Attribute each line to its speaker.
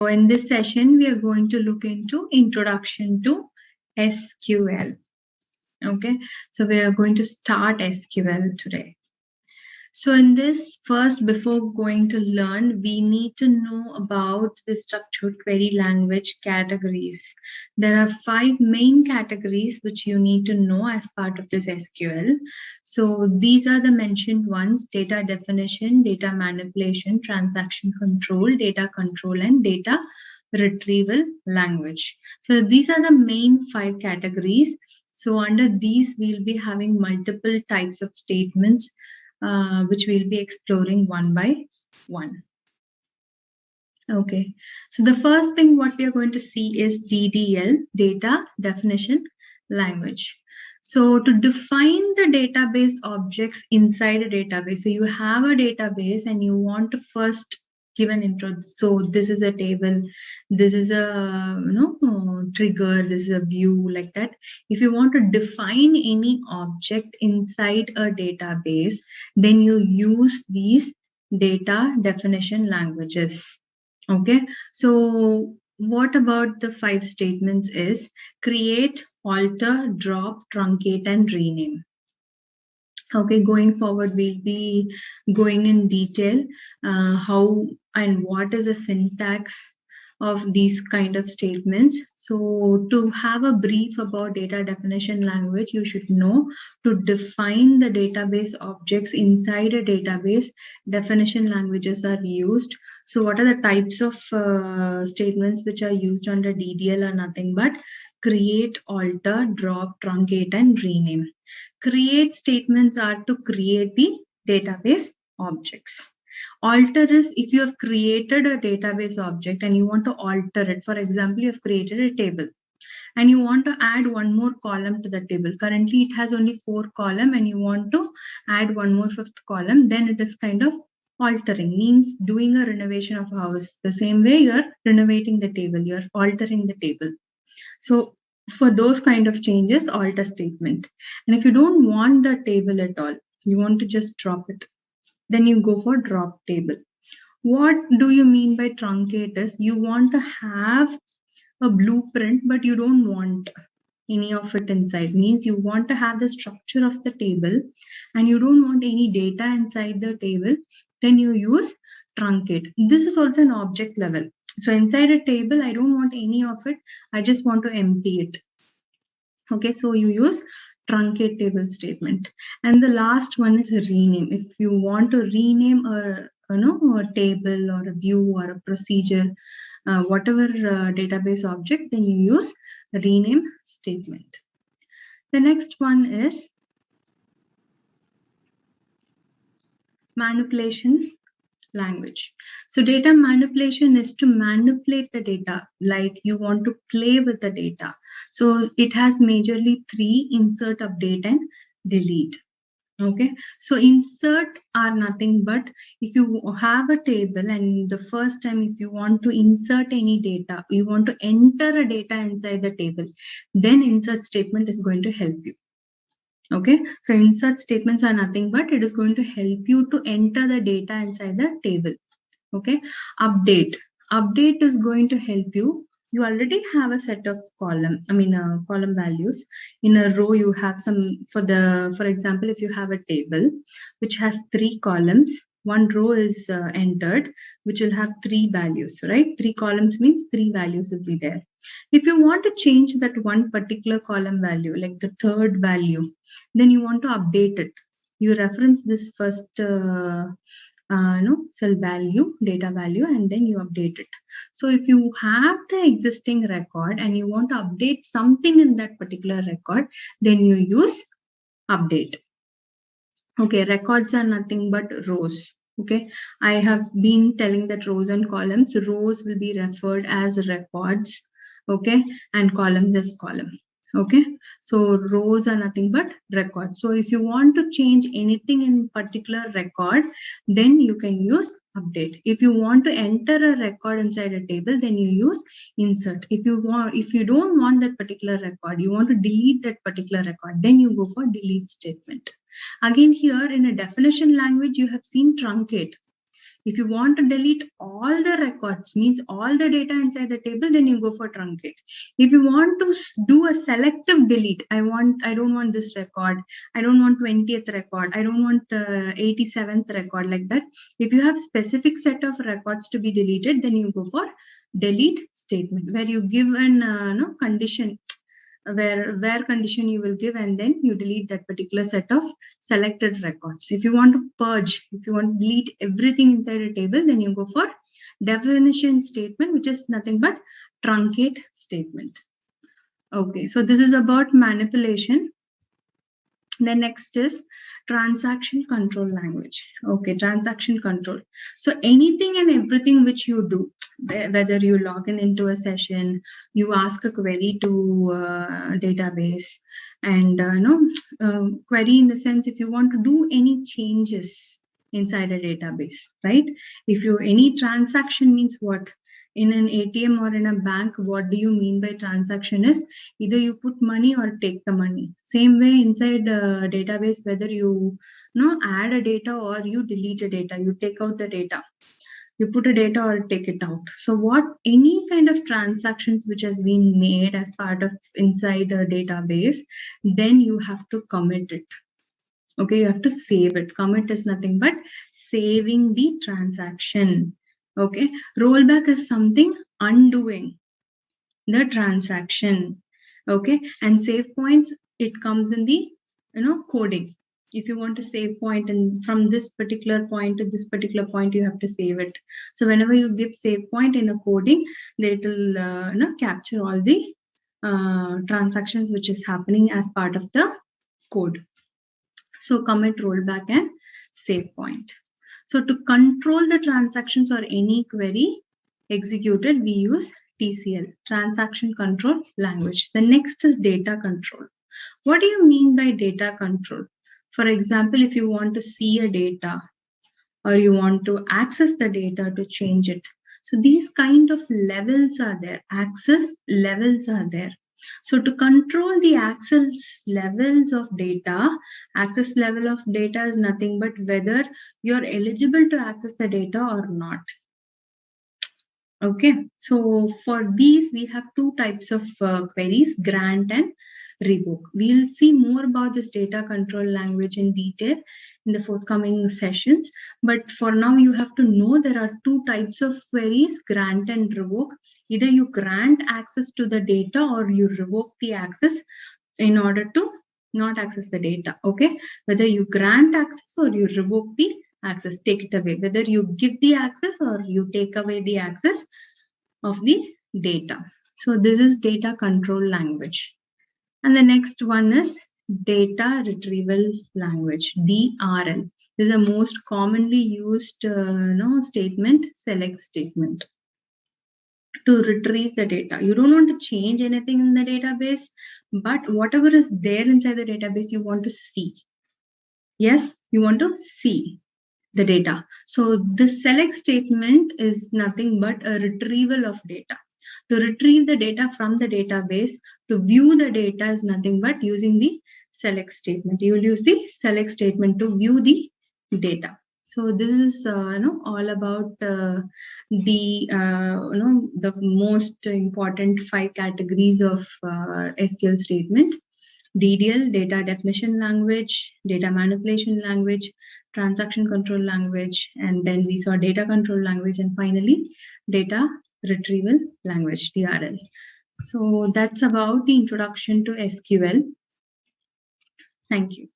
Speaker 1: So in this session, we are going to look into Introduction to SQL. Okay, so we are going to start SQL today. So in this, first, before going to learn, we need to know about the structured query language categories. There are 5 main categories which you need to know as part of this SQL. So these are the mentioned ones: data definition, data manipulation, transaction control, data control, and data retrieval language. So these are the main 5 categories. So under these, we'll be having multiple types of statements which we'll be exploring one by one. Okay, so the first thing what we are going to see is DDL, data definition language. So to define the database objects inside a database, so you have a database and you want to first give an intro. So this is a table, this is a trigger, this is a view, like that. If you want to define any object inside a database, then you use these data definition languages. Okay, so what about the 5 statements is create, alter, drop, truncate, and rename. Okay, going forward, we'll be going in detail how and what is the syntax of these kind of statements. So to have a brief about data definition language, you should know to define the database objects inside a database, definition languages are used. So what are the types of statements which are used under DDL are nothing but create, alter, drop, truncate, and rename. Create statements are to create the database objects. Alter is if you have created a database object and you want to alter it. For example, you have created a table and you want to add one more column to the table. Currently, it has only 4 columns and you want to add one more 5th column. Then it is kind of altering, means doing a renovation of a house. The same way you are renovating the table, you are altering the table. So for those kind of changes, alter statement. And if you don't want the table at all, you want to just drop it, then you go for drop table. What do you mean by truncate is you want to have a blueprint, but you don't want any of it inside. Means you want to have the structure of the table and you don't want any data inside the table, then you use truncate. This is also an object level. So inside a table, I don't want any of it. I just want to empty it. Okay, so you use truncate table statement. And the last one is rename. If you want to rename a table or a view or a procedure, whatever database object, then you use rename statement. The next one is manipulation language. So data manipulation is to manipulate the data, like you want to play with the data. So it has majorly 3: insert, update, and delete. Okay, so insert are nothing but if you have a table and the first time if you want to insert any data, you want to enter a data inside the table, then insert statement is going to help you. Okay, so insert statements are nothing but it is going to help you to enter the data inside the table. Okay, update is going to help you. You already have a set of column values. In a row you have some, for example, if you have a table which has 3 columns, one row is entered which will have 3 values, right? 3 columns means 3 values will be there. If you want to change that one particular column value, like the 3rd value, then you want to update it. You reference this first cell value, data value, and then you update it. So if you have the existing record and you want to update something in that particular record, then you use update. Okay, records are nothing but rows. Okay, I have been telling that rows and columns. Rows will be referred as records, okay, and columns as column. Okay, so rows are nothing but records. So if you want to change anything in particular record, then you can use update. If you want to enter a record inside a table, then you use insert. If you don't want that particular record, you want to delete that particular record, then you go for delete statement. Again, here in a definition language, you have seen truncate. If you want to delete all the records, means all the data inside the table, then you go for truncate. If you want to do a selective delete, I don't want this record, I don't want 20th record, I don't want 87th record, like that. If you have specific set of records to be deleted, then you go for delete statement, where you give an condition, where condition you will give, and then you delete that particular set of selected records. If you want to purge, if you want to delete everything inside a table, then you go for definition statement, which is nothing but truncate statement. Okay, so this is about manipulation. The next is transaction control language. Okay, transaction control. So anything and everything which you do, whether you log in into a session, you ask a query to database, and query in the sense, if you want to do any changes inside a database, right? If you, any transaction means what? In an ATM or in a bank, what do you mean by transaction is either you put money or take the money. Same way inside a database, whether you add a data or you delete a data, you take out the data, you put a data or take it out. So what, any kind of transactions which has been made as part of inside a database, then you have to commit it. Okay, you have to save it. Commit is nothing but saving the transaction. Okay, rollback is something undoing the transaction. Okay, and save points, it comes in the coding. If you want to save point, and from this particular point to this particular point, you have to save it. So whenever you give save point in a coding, they will capture all the transactions which is happening as part of the code. So commit, rollback, and save point. So to control the transactions or any query executed, we use TCL, transaction control language. The next is data control. What do you mean by data control? For example, if you want to see a data or you want to access the data to change it. So these kind of levels are there, access levels are there. So to control the access levels of data, access level of data is nothing but whether you're eligible to access the data or not. Okay, so for these, we have two types of queries, grant and revoke. We'll see more about this data control language in detail in the forthcoming sessions. But for now, you have to know there are two types of queries, grant and revoke. Either you grant access to the data or you revoke the access in order to not access the data. Okay, whether you grant access or you revoke the access, take it away, whether you give the access or you take away the access of the data. So this is data control language. And the next one is data retrieval language, DRL. This is the most commonly used statement, select statement. To retrieve the data. You don't want to change anything in the database, but whatever is there inside the database, you want to see. Yes, you want to see the data. So the select statement is nothing but a retrieval of data. To retrieve the data from the database, to view the data is nothing but using the select statement. You will use the select statement to view the data. So this is all about the most important 5 categories of SQL statement: DDL, data definition language, data manipulation language, transaction control language, and then we saw data control language, and finally data retrieval language, DRL. So that's about the introduction to SQL. Thank you.